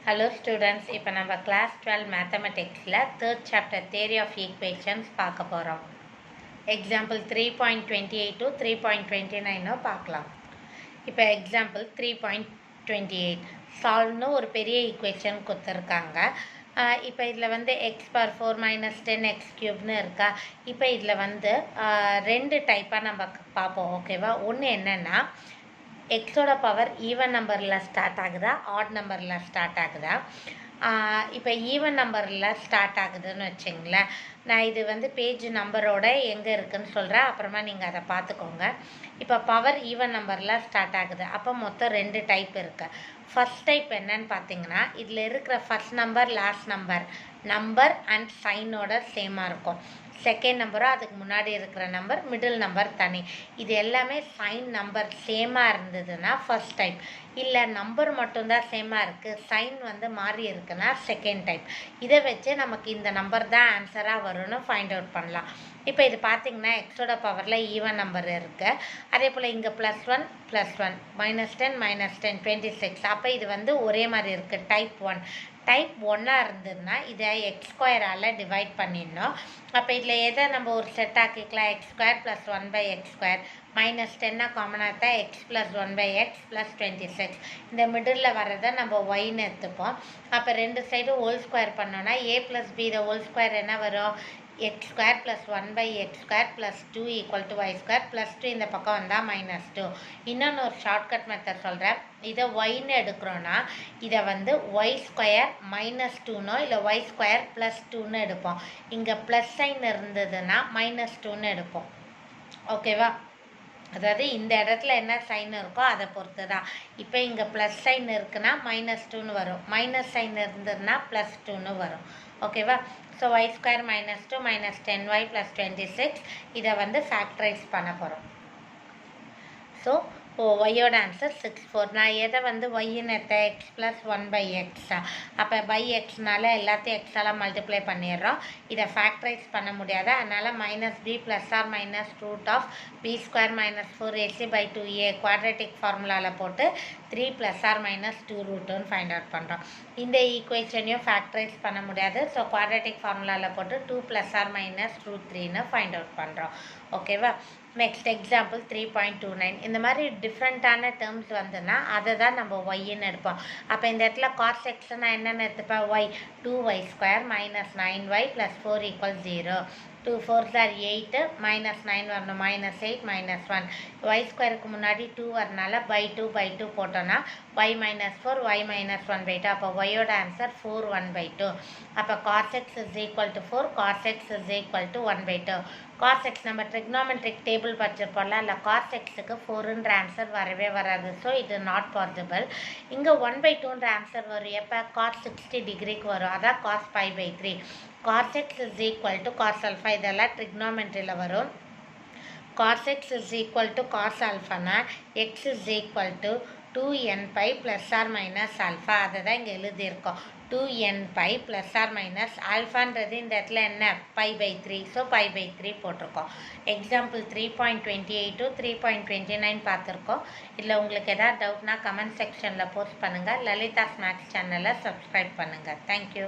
Hello students, இப்போ நம்ம class 12 mathematicsல third chapter theory of equations பார்க்க போகிறோம். Example 3.28 to 3.29 பார்க்கலாம். இப்போ example 3.28 சால்வ்னு ஒரு பெரிய ஈக்குவேஷன் கொடுத்துருக்காங்க. இப்போ இதில் வந்து எக்ஸ் பவர் 4 மைனஸ் 10 எக்ஸ் க்யூப்னு இருக்கா. இப்போ இதில் வந்து ரெண்டு டைப்பாக நம்ம பார்ப்போம். ஓகேவா? ஒன்று என்னென்னா எக்ஸோட பவர் ஈவன் நம்பரில் ஸ்டார்ட் ஆகுதா ஆட் நம்பரில் ஸ்டார்ட் ஆகுதா. இப்போ ஈவன் நம்பரில் ஸ்டார்ட் ஆகுதுன்னு வச்சுங்களேன். நான் இது வந்து பேஜ் நம்பரோட எங்கே இருக்குதுன்னு சொல்கிறேன், அப்புறமா நீங்கள் அதை பார்த்துக்கோங்க. இப்போ பவர் ஈவன் நம்பரில் ஸ்டார்ட் ஆகுது. அப்போ மொத்தம் ரெண்டு டைப் இருக்குது. ஃபஸ்ட் டைப் என்னன்னு பார்த்தீங்கன்னா, இதில் இருக்கிற first number last number and சைனோட சேமாக இருக்கும். செகண்ட் நம்பரும் அதுக்கு முன்னாடி இருக்கிற நம்பர் மிடில் நம்பர் தனி. இது எல்லாமே சைன் நம்பர் சேமாக இருந்ததுன்னா ஃபர்ஸ்ட் டைப். இல்லை நம்பர் மட்டும்தான் சேமாக இருக்குது, சைன் வந்து மாறி இருக்குன்னா செகண்ட் டைப். இதை வச்சு நமக்கு இந்த நம்பர் தான் ஆன்சராக வரும்னு ஃபைண்ட் அவுட் பண்ணலாம். இப்போ இது பார்த்திங்கன்னா எக்ஸோட பவரில் ஈவன் நம்பர் இருக்குது. அதே போல் இங்கே +1 +1 -10 -10 26. அப்போ இது வந்து ஒரே மாதிரி இருக்குது. டைப் 1 டைப் 1ஆக இருந்ததுன்னா இதை x² டிவைட் பண்ணிடணும். அப்போ இதில் எதை நம்ம ஒரு செட் ஆக்கிக்கலாம், x² + 1/x². -10 காமனாக தான் x + 1/x + 26. இந்த மிடில் வர்றதை நம்ம ஒய்ன்னு எடுத்துப்போம். அப்போ ரெண்டு சைடும் ஹோல் ஸ்கொயர் பண்ணோன்னா a + b the whole square என்ன வரும், x² + 1/x² + 2 = y² + 2 இந்த பக்கம் வந்தால் -2. இன்னொன்று ஒரு ஷார்ட்கட் மெத்தட் சொல்கிறேன். இதை ஒய்ன்னு எடுக்கிறோன்னா இதை வந்து y² -2னோ இல்லை y² + 2ன்னு எடுப்போம். இங்கே ப்ளஸ் சைன் இருந்ததுன்னா -2ன்னு எடுப்போம். ஓகேவா? அதாவது இந்த இடத்துல என்ன சைன் இருக்கோ அதை பொறுத்து தான். இப்போ இங்கே ப்ளஸ் சைன் இருக்குன்னா -2ன்னு வரும், மைனஸ் சைன் இருந்ததுன்னா +2ன்னு வரும். ஓகேவா? ஸோ y² -2 -10y + 26 இதை வந்து ஃபேக்டரைஸ் பண்ண போகிறோம். ஸோ ஒய்யோட ஆன்சர் 64. நான் எதை வந்து ஒய்ன்னு எடுத்தேன், x + 1/x. அப்போ பை-எக்ஸ்னால எல்லாத்தையும் எக்ஸால் மல்டிப்ளை பண்ணிடுறோம். இதை ஃபேக்டரைஸ் பண்ண முடியாது, அதனால் -b ± √b² - 4ac/2a குவாட்ரேட்டிக் ஃபார்முலாவில் போட்டு 3 ± 2√2ன்னு ஃபைண்ட் அவுட் பண்ணுறோம். இந்த ஈக்குவேஷனையும் ஃபேக்டரைஸ் பண்ண முடியாது, ஸோ குவாட்ரேட்டிக் ஃபார்முலாவில் போட்டு 2 ± √3ன்னு ஃபைண்ட் அவுட் பண்ணுறோம். ஓகேவா? Next example 3.29. இந்த மாதிரி டிஃப்ரெண்ட்டான டேர்ம்ஸ் வந்துன்னா அதை தான் நம்ம ஒய்ன்னு எடுப்போம். அப்போ இந்த இடத்துல cos x நான் என்னென்னு எடுத்துப்பேன், Y 2y² - 9y + 4 = 0. 2 4s are 8 -9 வரணும், -8 -1. y²க்கு முன்னாடி 2 வரனால /2 போட்டோன்னா y - 4 y - 1/2. அப்போ ஒய்யோட ஆன்சர் 4 1/2. அப்போ cos x = 4 cos x = 1/2. cos x நம்ம ட்ரிக்னாமெட்ரிக் டேபிள் படிச்சிருப்போம்ல, இல்லை cos x-க்கு 4ன்ற ஆன்சர் வரவே வராது. ஸோ இது நாட் பாசிபிள். இங்கே 1/2ன்ற ஆன்சர் வரும் எப்போ, cos 60 டிகிரிக்கு வரும், அதான் cos π/3. cos x = cos α, இதெல்லாம் ட்ரிக்னாமெட்ரியில் வரும். cos x = cos ஆல்ஃபானா x = 2nπ ± alpha. அதை தான் இங்கே எழுதியிருக்கோம். 2nπ ± ஆல்ஃபான்றது இந்த இடத்துல என்ன, π/3. ஸோ π/3 போட்டிருக்கோம். எக்ஸாம்பிள் 3.28 to 3.29 பார்த்துருக்கோம். இதில் உங்களுக்கு எதாவது டவுட்னா கமெண்ட் செக்ஷனில் போஸ்ட் பண்ணுங்கள். லலிதாஸ் மேக்ஸ் சேனலை சப்ஸ்கிரைப் பண்ணுங்கள். தேங்க்யூ.